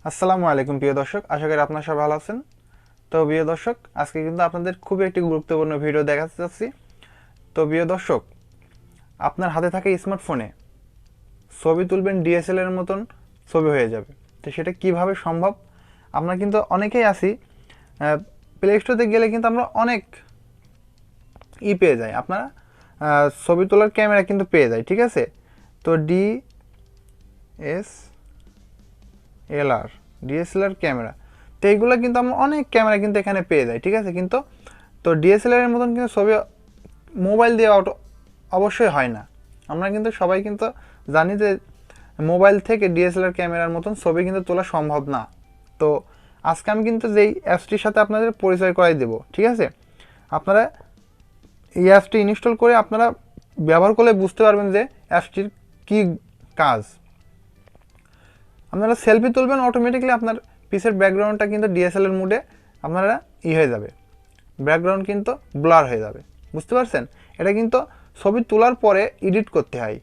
আসসালামু আলাইকুম প্রিয় দর্শক, আশা করি আপনারা সবাই ভালো আছেন। তো প্রিয় দর্শক, আজকে কিন্তু আপনাদের খুবই একটি গুরুত্বপূর্ণ ভিডিও দেখাতে যাচ্ছি। তো প্রিয় দর্শক, আপনার হাতে থাকা স্মার্টফোনে ছবি তুলবেন ডিএসএলআর এর মতন ছবি হয়ে যাবে। তো সেটা কিভাবে সম্ভব? আমরা কিন্তু অনেকেই আছি, প্লে স্টোরে গেলে কিন্তু আমরা অনেক পেয়ে যাই, আপনারা ছবি তোলার ক্যামেরা কিন্তু পেয়ে যাই, ঠিক আছে। তো ডিএসএলআর ক্যামেরা, তো এইগুলো কিন্তু আমরা অনেক ক্যামেরা কিন্তু এখানে পেয়ে যাই, ঠিক আছে। কিন্তু তো ডিএসএলআর এর মতন কিন্তু ছবি মোবাইল দিয়ে অবশ্যই হয় না। আমরা কিন্তু সবাই কিন্তু জানি যে মোবাইল থেকে ডিএসএলআর ক্যামেরার মতন ছবি কিন্তু তোলা সম্ভব না। তো আজকে আমি কিন্তু যেই অ্যাপসটির সাথে আপনাদের পরিচয় করাই দেব, ঠিক আছে। আপনারা এই অ্যাপসটি ইনস্টল করে আপনারা ব্যবহার করলে বুঝতে পারবেন যে অ্যাপসটির কী কাজ। আপনারা সেলফি তুলবেন, অটোমেটিকলি আপনার পিসের ব্যাকগ্রাউন্ডটা কিন্তু ডিএসএলআর মোডে আপনারা হয়ে যাবে, ব্যাকগ্রাউন্ড কিন্তু ব্লার হয়ে যাবে, বুঝতে পারছেন। এটা কিন্তু ছবি তোলার পরে এডিট করতে হয়।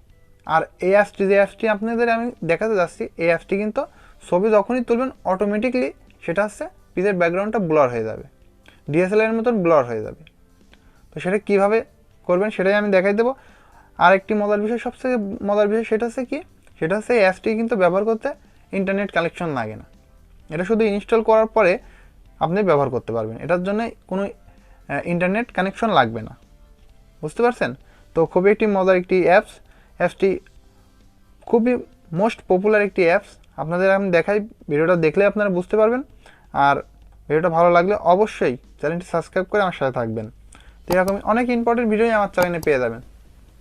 আর এই অ্যাপসটি আপনাদের আমি দেখাতে যাচ্ছি, এই অ্যাপসটি কিন্তু ছবি যখনই তুলবেন অটোমেটিকলি সেটা হচ্ছে পিসের ব্যাকগ্রাউন্ডটা ব্লার হয়ে যাবে, ডিএসএলআর মতন ব্লার হয়ে যাবে। তো সেটা কীভাবে করবেন সেটাই আমি দেখাই দেবো। আর একটি মজার বিষয়, সবথেকে মজার বিষয় সেটা হচ্ছে কি, সেটা হচ্ছে এই অ্যাপসটি কিন্তু ব্যবহার করতে ইন্টারনেট কানেকশন লাগে না। এটা শুধু ইনস্টল করার পরে আপনি ব্যবহার করতে পারবেন, এটার জন্য কোনো ইন্টারনেট কানেকশন লাগবে না, বুঝতে পারছেন। তো খুবই একটি মজার একটি অ্যাপসটি খুবই মোস্ট পপুলার একটি অ্যাপস। আপনাদের আমি দেখাই, ভিডিওটা দেখলে আপনারা বুঝতে পারবেন। আর ভিডিওটা ভালো লাগলে অবশ্যই চ্যানেলটি সাবস্ক্রাইব করে আমার সাথে থাকবেন। তো এরকমই অনেক ইম্পর্টেন্ট ভিডিও আমার চ্যানেলে পেয়ে যাবেন।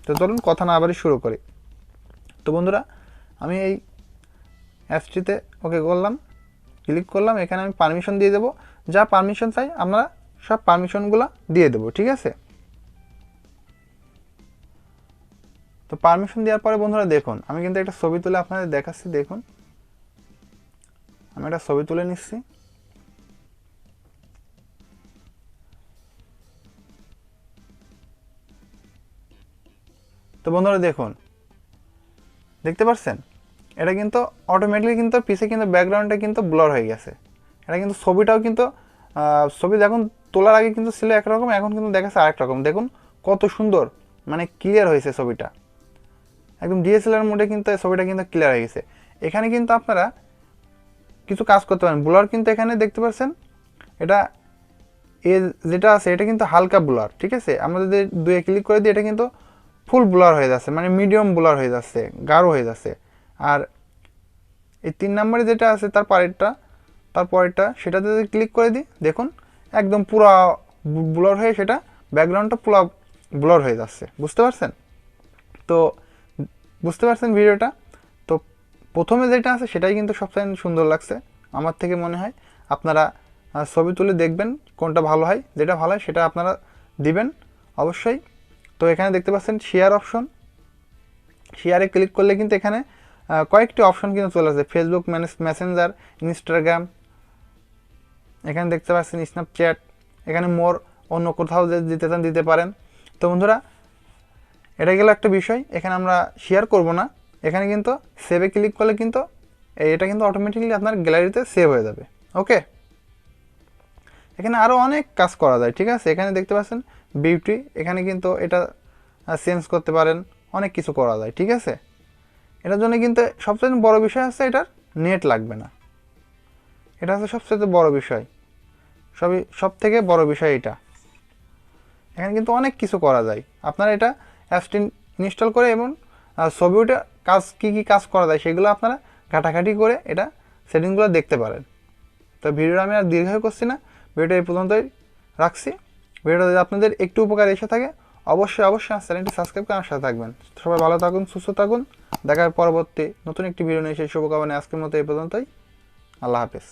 তো চলুন কথা না আবারই শুরু করি। তো বন্ধুরা, আমি এই অ্যাপসটিতে ওকে করলাম, ক্লিক করলাম। এখানে আমি পারমিশন দিয়ে দেবো, যা পারমিশন চাই আমরা সব পারমিশনগুলো দিয়ে দেবো, ঠিক আছে। তো পারমিশন দেওয়ার পরে বন্ধুরা দেখুন, আমি কিন্তু একটা ছবি তুলে আপনাদের দেখাচ্ছি। দেখুন, আমি একটা ছবি তুলে নিচ্ছি। তো বন্ধুরা দেখুন, দেখতে পাচ্ছেন এটা কিন্তু অটোমেটিকলি কিন্তু পিছে কিন্তু ব্যাকগ্রাউন্ডটা কিন্তু ব্লার হয়ে গেছে। এটা কিন্তু ছবিটাও কিন্তু ছবি দেখুন তোলার আগে কিন্তু ছিল একরকম, এখন কিন্তু দেখাচ্ছে আরেক রকম। দেখুন কত সুন্দর, মানে ক্লিয়ার হয়েছে ছবিটা, একদম ডিএসএলআর মোডে কিন্তু ছবিটা কিন্তু ক্লিয়ার হয়ে গেছে। এখানে কিন্তু আপনারা কিছু কাজ করতে পারেন। ব্লার কিন্তু এখানে দেখতে পাচ্ছেন, এটা যেটা আছে এটা কিন্তু হালকা ব্লার, ঠিক আছে। আমরা যদি দুয়ে ক্লিক করে দিই এটা কিন্তু ফুল ব্লার হয়ে যাচ্ছে, মানে মিডিয়াম ব্লার হয়ে যাচ্ছে, গাঢ় হয়ে যাচ্ছে। আর এই 3 নম্বরে যেটা আছে তারপরেরটা সেটাতে যদি ক্লিক করে দিই, দেখুন একদম পুরো ব্লার হয়ে সেটা ব্যাকগ্রাউন্ডটা পুরো ব্লার হয়ে যাচ্ছে, বুঝতে পারছেন। তো বুঝতে পারছেন ভিডিওটা। তো প্রথমে যেটা আছে সেটাই কিন্তু সবচেয়ে সুন্দর লাগছে আমার থেকে মনে হয়। আপনারা ছবি তুলে দেখবেন কোনটা ভালো হয়, যেটা ভালো হয় সেটা আপনারা দিবেন অবশ্যই। তো এখানে দেখতে পাচ্ছেন শেয়ার অপশন, শেয়ারে ক্লিক করলে কিন্তু এখানে কয়েকটি অপশন কিন্তু চলে আসে, ফেসবুক মেসেঞ্জার, ইনস্টাগ্রাম, এখানে দেখতে পাচ্ছেন স্ন্যাপচ্যাট, এখানে মোর, অন্য কোথাও যে দিতে চান দিতে পারেন। তো বন্ধুরা, এটা গেল একটা বিষয়। এখানে আমরা শেয়ার করব না, এখানে কিন্তু সেভে ক্লিক করলে কিন্তু এটা কিন্তু অটোমেটিকলি আপনার গ্যালারিতে সেভ হয়ে যাবে, ওকে। এখানে আরও অনেক কাজ করা যায়, ঠিক আছে। এখানে দেখতে পাচ্ছেন বিউটি, এখানে কিন্তু এটা চেঞ্জ করতে পারেন, অনেক কিছু করা যায়, ঠিক আছে। এটার জন্য কিন্তু সবচেয়ে বড় বিষয় হচ্ছে এটার নেট লাগবে না, এটা হচ্ছে সবচেয়ে বড় বিষয়, সব থেকে বড় বিষয় এটা। এখানে কিন্তু অনেক কিছু করা যায়। আপনারা এটা অ্যাপসটি ইনস্টল করে এবং ছবি ওটা কাজ কী কাজ করা যায় সেগুলো আপনারা ঘাটাঘাটি করে এটা সেটিংসগুলো দেখতে পারেন। তো ভিডিওটা আমি আর দীর্ঘ করছি না, ভিডিওটা এই পর্যন্তই রাখছি। ভিডিওটা যদি আপনাদের একটু উপকার এসে থাকে অবশ্যই আমার চ্যানেলটি সাবস্ক্রাইব করে আমার সাথে থাকবেন। সবাই ভালো থাকুন, সুস্থ থাকুন, দেখা পরবর্তী নতুন একটি ভিডিও নিয়ে সেই শুভকামনায় আজকের মতো এই পর্যন্তই। আল্লাহ হাফেজ।